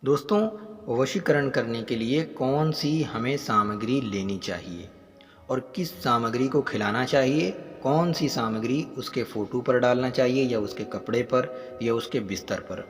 दोस्तों, वशीकरण करने के लिए कौन सी हमें सामग्री लेनी चाहिए और किस सामग्री को खिलाना चाहिए, कौन सी सामग्री उसके फ़ोटो पर डालना चाहिए या उसके कपड़े पर या उसके बिस्तर पर।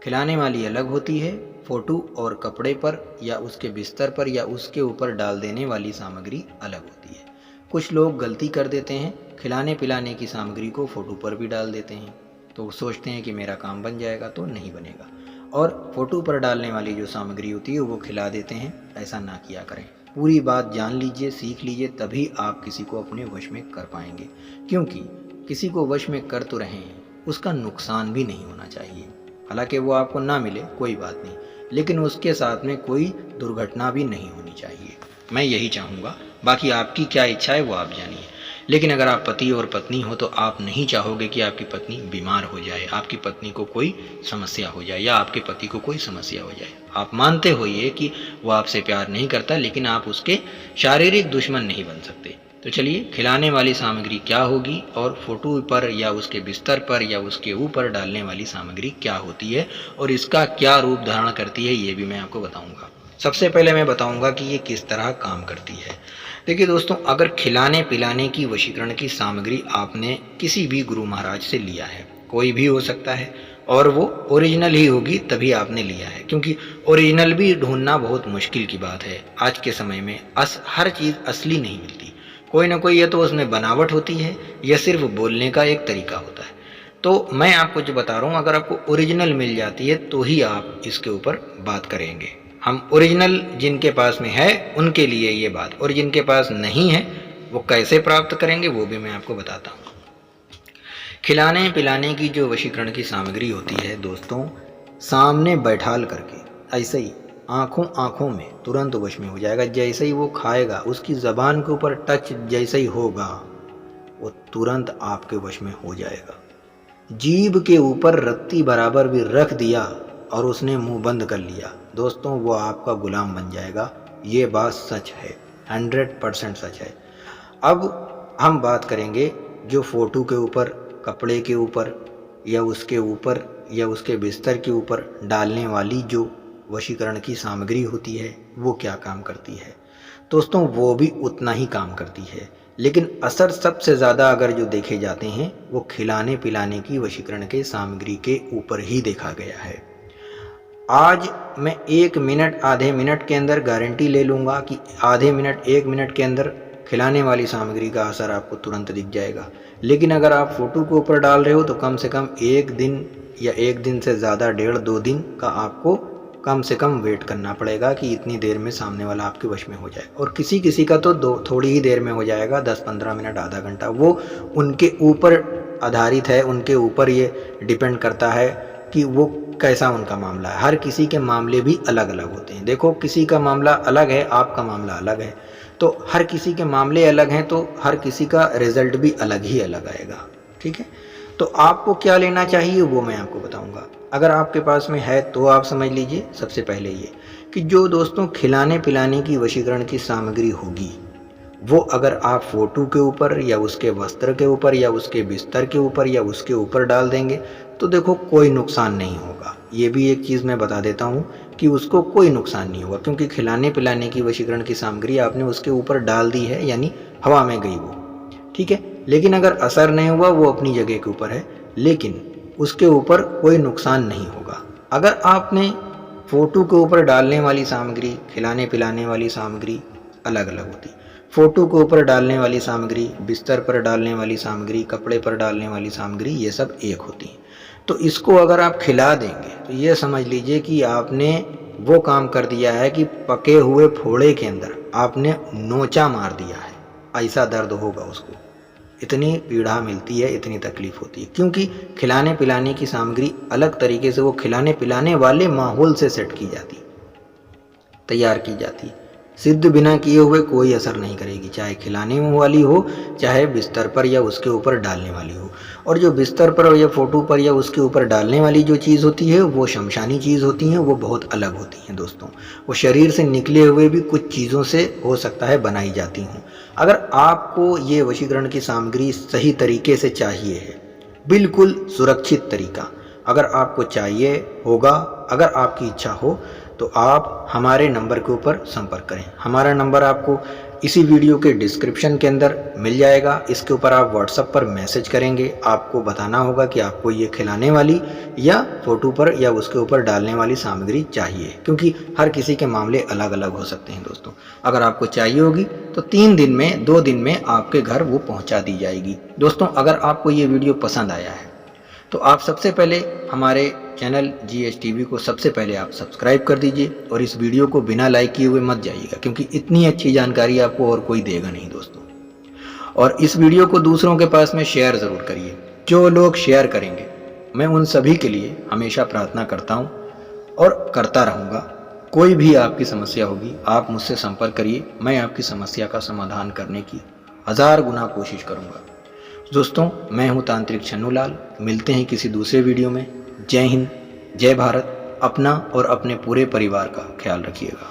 खिलाने वाली अलग होती है, फ़ोटो और कपड़े पर या उसके बिस्तर पर या उसके ऊपर डाल देने वाली सामग्री अलग होती है। कुछ लोग गलती कर देते हैं, खिलाने पिलाने की सामग्री को फ़ोटो पर भी डाल देते हैं, तो वो सोचते हैं कि मेरा काम बन जाएगा, तो नहीं बनेगा। और फ़ोटो पर डालने वाली जो सामग्री होती है वो खिला देते हैं। ऐसा ना किया करें। पूरी बात जान लीजिए, सीख लीजिए, तभी आप किसी को अपने वश में कर पाएंगे। क्योंकि किसी को वश में कर तो रहे हैं, उसका नुकसान भी नहीं होना चाहिए। हालांकि वो आपको ना मिले कोई बात नहीं, लेकिन उसके साथ में कोई दुर्घटना भी नहीं होनी चाहिए। मैं यही चाहूँगा। बाकी आपकी क्या इच्छा है वो आप जानिए। लेकिन अगर आप पति और पत्नी हो तो आप नहीं चाहोगे कि आपकी पत्नी बीमार हो जाए, आपकी पत्नी को कोई समस्या हो जाए या आपके पति को कोई समस्या हो जाए। आप मानते हो ये कि वो आपसे प्यार नहीं करता, लेकिन आप उसके शारीरिक दुश्मन नहीं बन सकते। तो चलिए, खिलाने वाली सामग्री क्या होगी और फोटो पर या उसके बिस्तर पर या उसके ऊपर डालने वाली सामग्री क्या होती है और इसका क्या रूप धारण करती है, ये भी मैं आपको बताऊंगा। सबसे पहले मैं बताऊंगा कि ये किस तरह काम करती है। देखिए दोस्तों, अगर खिलाने पिलाने की वशीकरण की सामग्री आपने किसी भी गुरु महाराज से लिया है, कोई भी हो सकता है, और वो ओरिजिनल ही होगी तभी आपने लिया है, क्योंकि ओरिजिनल भी ढूंढना बहुत मुश्किल की बात है। आज के समय में हर चीज़ असली नहीं मिलती। कोई ना कोई या तो उसमें बनावट होती है या सिर्फ बोलने का एक तरीका होता है। तो मैं आपको जो बता रहा हूँ, अगर आपको ओरिजिनल मिल जाती है तो ही आप इसके ऊपर बात करेंगे। हम ओरिजिनल जिनके पास में है उनके लिए ये बात, और जिनके पास नहीं है वो कैसे प्राप्त करेंगे वो भी मैं आपको बताता हूँ। खिलाने पिलाने की जो वशीकरण की सामग्री होती है दोस्तों, सामने बैठाल करके ऐसे ही आँखों आँखों में तुरंत वश में हो जाएगा। जैसे ही वो खाएगा, उसकी ज़बान के ऊपर टच जैसे ही होगा, वो तुरंत आपके वश में हो जाएगा। जीभ के ऊपर रत्ती बराबर भी रख दिया और उसने मुंह बंद कर लिया, दोस्तों वो आपका गुलाम बन जाएगा। ये बात सच है, 100% सच है। अब हम बात करेंगे जो फ़ोटो के ऊपर, कपड़े के ऊपर या उसके ऊपर या उसके बिस्तर के ऊपर डालने वाली जो वशीकरण की सामग्री होती है वो क्या काम करती है। दोस्तों, वो भी उतना ही काम करती है, लेकिन असर सबसे ज़्यादा अगर जो देखे जाते हैं वो खिलाने पिलाने की वशीकरण के सामग्री के ऊपर ही देखा गया है। आज मैं 1 मिनट आधे मिनट के अंदर गारंटी ले लूँगा कि आधे मिनट 1 मिनट के अंदर खिलाने वाली सामग्री का असर आपको तुरंत दिख जाएगा। लेकिन अगर आप फ़ोटो के ऊपर डाल रहे हो तो कम से कम 1 दिन या 1 दिन से ज़्यादा 1.5-2 दिन का आपको कम से कम वेट करना पड़ेगा कि इतनी देर में सामने वाला आपके वश में हो जाए। और किसी किसी का तो थोड़ी ही देर में हो जाएगा, 10-15 मिनट आधा घंटा। वो उनके ऊपर आधारित है, उनके ऊपर ये डिपेंड करता है कि वो कैसा उनका मामला है। हर किसी के मामले भी अलग अलग होते हैं। देखो, किसी का मामला अलग है, आपका मामला अलग है, तो हर किसी के मामले अलग हैं, तो हर किसी का रिजल्ट भी अलग ही अलग आएगा। ठीक है, तो आपको क्या लेना चाहिए वो मैं आपको बताऊंगा। अगर आपके पास में है तो आप समझ लीजिए सबसे पहले ये कि जो दोस्तों खिलाने पिलाने की वशीकरण की सामग्री होगी, वो अगर आप फ़ोटो के ऊपर या उसके वस्त्र के ऊपर या उसके बिस्तर के ऊपर या उसके ऊपर डाल देंगे तो देखो कोई नुकसान नहीं होगा। ये भी एक चीज़ मैं बता देता हूँ कि उसको कोई नुकसान नहीं होगा, क्योंकि खिलाने पिलाने की वशीकरण की सामग्री आपने उसके ऊपर डाल दी है, यानी हवा में गई वो। ठीक है, लेकिन अगर असर नहीं हुआ वो अपनी जगह के ऊपर है, लेकिन उसके ऊपर कोई नुकसान नहीं होगा। अगर आपने फ़ोटो के ऊपर डालने वाली सामग्री, खिलाने पिलाने वाली सामग्री अलग अलग होती। फ़ोटो के ऊपर डालने वाली सामग्री, बिस्तर पर डालने वाली सामग्री, कपड़े पर डालने वाली सामग्री, ये सब एक होती है। तो इसको अगर आप खिला देंगे तो ये समझ लीजिए कि आपने वो काम कर दिया है कि पके हुए फोड़े के अंदर आपने नोचा मार दिया है। ऐसा दर्द होगा उसको, इतनी पीड़ा मिलती है, इतनी तकलीफ होती है, क्योंकि खिलाने पिलाने की सामग्री अलग तरीके से वो खिलाने पिलाने वाले माहौल से सेट की जाती, तैयार की जाती। सिद्ध बिना किए हुए कोई असर नहीं करेगी, चाहे खिलाने वाली हो चाहे बिस्तर पर या उसके ऊपर डालने वाली हो। और जो बिस्तर पर या फ़ोटो पर या उसके ऊपर डालने वाली जो चीज़ होती है वो शमशानी चीज़ होती हैं, वो बहुत अलग होती हैं दोस्तों। वो शरीर से निकले हुए भी कुछ चीज़ों से हो सकता है बनाई जाती हों। अगर आपको ये वशीकरण की सामग्री सही तरीके से चाहिए है, बिल्कुल सुरक्षित तरीका अगर आपको चाहिए होगा, अगर आपकी इच्छा हो, तो आप हमारे नंबर के ऊपर संपर्क करें। हमारा नंबर आपको इसी वीडियो के डिस्क्रिप्शन के अंदर मिल जाएगा। इसके ऊपर आप व्हाट्सएप पर मैसेज करेंगे, आपको बताना होगा कि आपको ये खिलाने वाली या फ़ोटो पर या उसके ऊपर डालने वाली सामग्री चाहिए, क्योंकि हर किसी के मामले अलग अलग हो सकते हैं दोस्तों। अगर आपको चाहिए होगी तो 3 दिन में 2 दिन में आपके घर वो पहुंचा दी जाएगी। दोस्तों, अगर आपको ये वीडियो पसंद आया है तो आप सबसे पहले हमारे चैनल GS TV को सबसे पहले आप सब्सक्राइब कर दीजिए और इस वीडियो को बिना लाइक किए हुए मत जाइएगा, क्योंकि इतनी अच्छी जानकारी आपको और कोई देगा नहीं दोस्तों। और इस वीडियो को दूसरों के पास में शेयर ज़रूर करिए। जो लोग शेयर करेंगे मैं उन सभी के लिए हमेशा प्रार्थना करता हूँ और करता रहूँगा। कोई भी आपकी समस्या होगी आप मुझसे संपर्क करिए, मैं आपकी समस्या का समाधान करने की 1000 गुना कोशिश करूँगा। दोस्तों, मैं हूं तांत्रिक छन्नू लाल। मिलते हैं किसी दूसरे वीडियो में। जय हिंद, जय भारत। अपना और अपने पूरे परिवार का ख्याल रखिएगा।